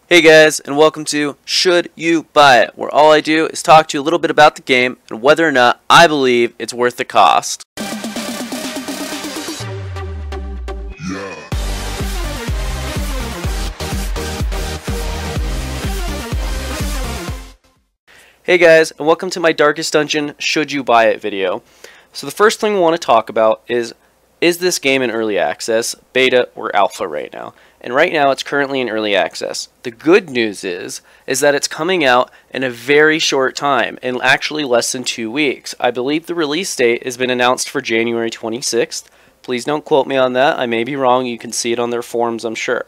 Hey guys, and welcome to Should You Buy It, where all I do is talk to you a little bit about the game and whether or not I believe it's worth the cost. Hey guys, and welcome to my Darkest Dungeon Should You Buy It video. So the first thing we want to talk about is this game in early access, beta, or alpha right now? And right now it's currently in early access. The good news is that it's coming out in a very short time, in actually less than 2 weeks. I believe the release date has been announced for January 26th. Please don't quote me on that. I may be wrong. You can see it on their forums, I'm sure.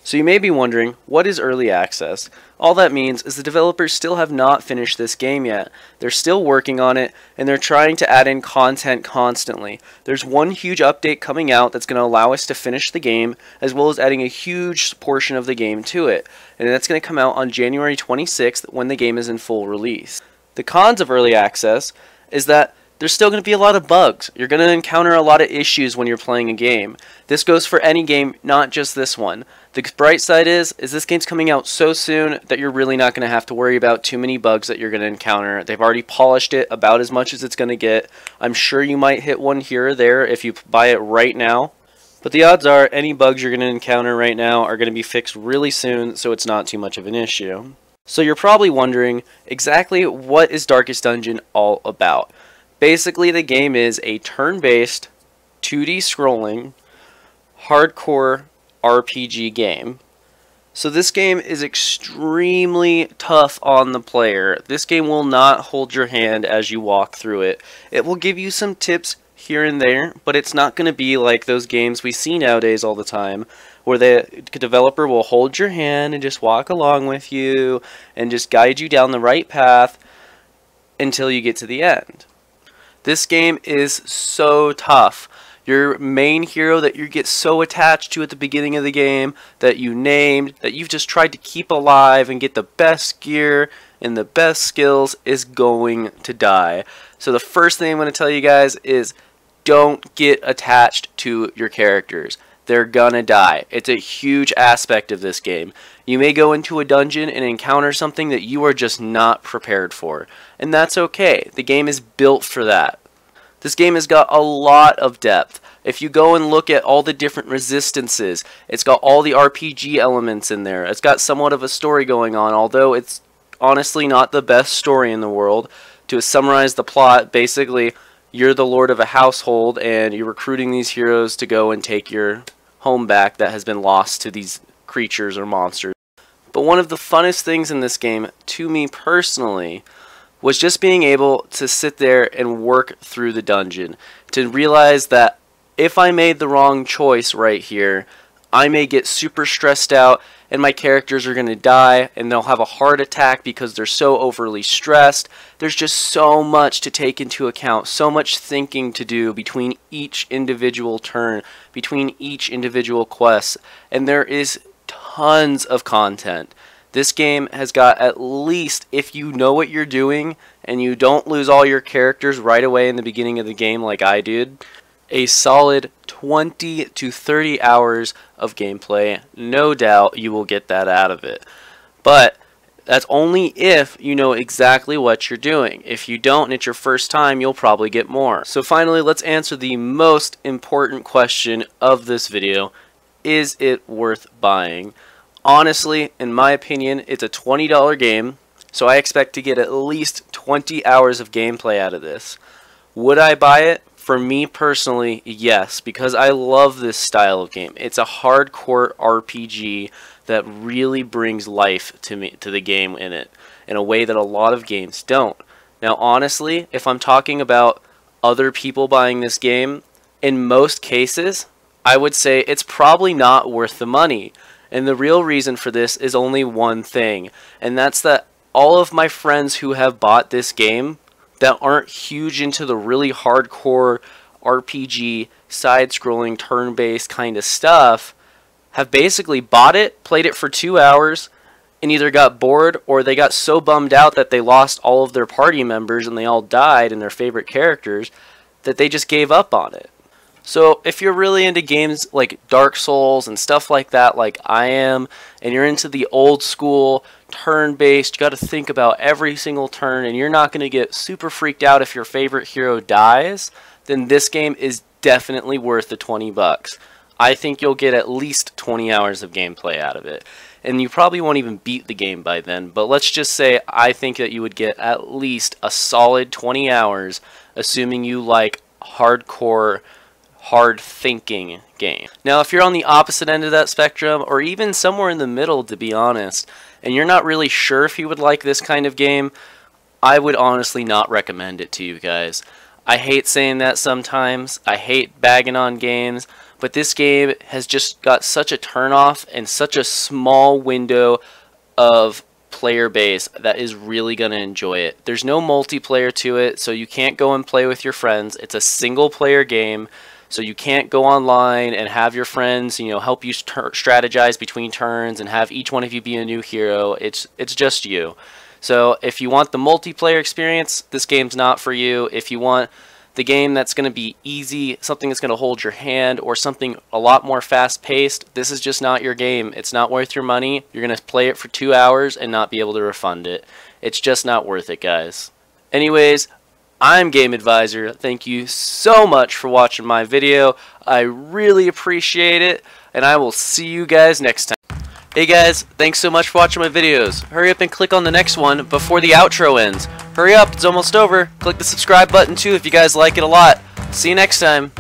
So you may be wondering, what is early access? All that means is the developers still have not finished this game yet. They're still working on it, and they're trying to add in content constantly. There's one huge update coming out that's going to allow us to finish the game, as well as adding a huge portion of the game to it. And that's going to come out on January 26th when the game is in full release. The cons of early access is that there's still going to be a lot of bugs. You're going to encounter a lot of issues when you're playing a game. This goes for any game, not just this one. The bright side is this game's coming out so soon that you're really not going to have to worry about too many bugs that you're going to encounter. They've already polished it about as much as it's going to get. I'm sure you might hit one here or there if you buy it right now. But the odds are any bugs you're going to encounter right now are going to be fixed really soon, so it's not too much of an issue. So you're probably wondering exactly what is Darkest Dungeon all about. Basically, the game is a turn-based, 2D scrolling, hardcore RPG game. So this game is extremely tough on the player. This game will not hold your hand as you walk through it. It will give you some tips here and there, but it's not going to be like those games we see nowadays all the time, where the developer will hold your hand and just walk along with you and just guide you down the right path until you get to the end. This game is so tough. Your main hero that you get so attached to at the beginning of the game, that you named, that you've just tried to keep alive and get the best gear and the best skills, is going to die. So the first thing I'm going to tell you guys is don't get attached to your characters. They're gonna die. It's a huge aspect of this game. You may go into a dungeon and encounter something that you are just not prepared for. And that's okay. The game is built for that. This game has got a lot of depth. If you go and look at all the different resistances, it's got all the RPG elements in there. It's got somewhat of a story going on, although it's honestly not the best story in the world. To summarize the plot, basically, you're the lord of a household and you're recruiting these heroes to go and take your home back that has been lost to these creatures or monsters. But one of the funnest things in this game, to me personally, was just being able to sit there and work through the dungeon. To realize that if I made the wrong choice right here, I may get super stressed out and my characters are going to die and they'll have a heart attack because they're so overly stressed. There's just so much to take into account, so much thinking to do between each individual turn, between each individual quest, and there is tons of content. This game has got, at least if you know what you're doing and you don't lose all your characters right away in the beginning of the game like I did, a solid 20 to 30 hours of gameplay. No doubt you will get that out of it. But that's only if you know exactly what you're doing. If you don't and it's your first time, you'll probably get more. So finally, let's answer the most important question of this video. Is it worth buying? Honestly, in my opinion, it's a $20 game, so I expect to get at least 20 hours of gameplay out of this. Would I buy it? For me personally, yes, because I love this style of game. It's a hardcore RPG that really brings life to the game in it, in a way that a lot of games don't. Now, honestly, if I'm talking about other people buying this game, in most cases, I would say it's probably not worth the money. And the real reason for this is only one thing, and that's that all of my friends who have bought this game that aren't huge into the really hardcore RPG, side-scrolling, turn-based kind of stuff have basically bought it, played it for 2 hours, and either got bored or they got so bummed out that they lost all of their party members and they all died and their favorite characters that they just gave up on it. So if you're really into games like Dark Souls and stuff like that, like I am, and you're into the old school turn-based, you got to think about every single turn, and you're not going to get super freaked out if your favorite hero dies, then this game is definitely worth the 20 bucks. I think you'll get at least 20 hours of gameplay out of it. And you probably won't even beat the game by then, but let's just say I think that you would get at least a solid 20 hours, assuming you like hardcore, hard thinking game. Now if you're on the opposite end of that spectrum, or even somewhere in the middle to be honest, and you're not really sure if you would like this kind of game, I would honestly not recommend it to you guys. I hate saying that sometimes, I hate bagging on games, but this game has just got such a turnoff and such a small window of player base that is really going to enjoy it. There's no multiplayer to it, so you can't go and play with your friends. It's a single player game, so you can't go online and have your friends, you know, help you strategize between turns and have each one of you be a new hero. It's just you. So if you want the multiplayer experience, this game's not for you. If you want the game that's going to be easy, something that's going to hold your hand, or something a lot more fast-paced, this is just not your game. It's not worth your money. You're going to play it for 2 hours and not be able to refund it. It's just not worth it, guys. Anyways, I'm Game Advisor. Thank you so much for watching my video. I really appreciate it, and I will see you guys next time. Hey guys, thanks so much for watching my videos. Hurry up and click on the next one before the outro ends. Hurry up, it's almost over. Click the subscribe button too if you guys like it a lot. See you next time.